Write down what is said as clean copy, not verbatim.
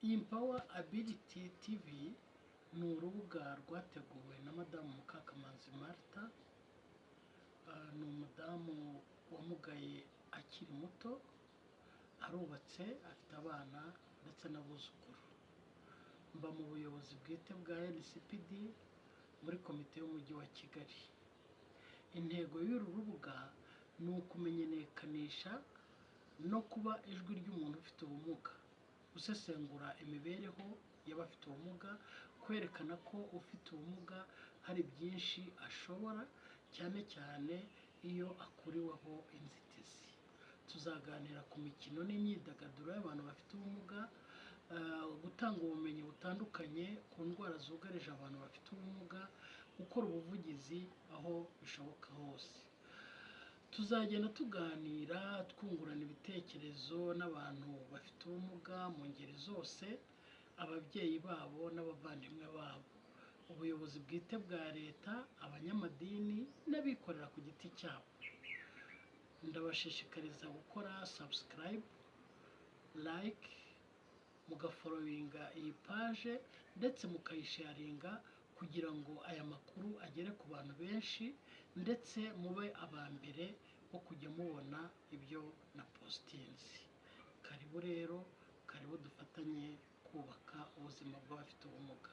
Empower Ability TV ni urubuga rwateguwe na Madamu Mukakamanzi Martha. Ni umudamu wamugaye akiri muto, arubatse, afite abana ndetse n'abuzukuru. Mba mu buyobozi bwite bwa NCPD muri komite y'umujyi wa Kigali. Intego y'uru rubuga ni ukumenyekanisha no kuba ijwi ry'umuntu ufite ubumuga, gusesengura imibereho y'abafite ubumuga, kwerekana ko ufite ubumuga hari byinshi ashobora, cyane cyane iyo akuriweho inzitizi. Tuzaganira ku mikino n'imyidagaduro y'abantu bafite ubumuga, gutanga ubumenyi butandukanye ku ndwara zugarije abantu bafite ubumuga, gukora ubuvugizi aho bishoboka hose. Tuzagenda tuganira twungurana ibitekerezo n'abantu bafite ubumuga mu ngeri zose, ababyeyi babo n'abavandimwe babo, ubuyobozi bwite bwa leta, abanyamadini n'abikorera ku giti cyabo. Ndabashishikariza gukora subscribe, like, mugafollowinga iyi page ndetse mukayisharinga kugira ngo aya makuru agere ku bantu benshi, ndetse mube abambere bo kujya mubona ibyo na postinzi. Karibu rero, karibu dufatanye kubaka ubuzima bw'abafite ubumuga.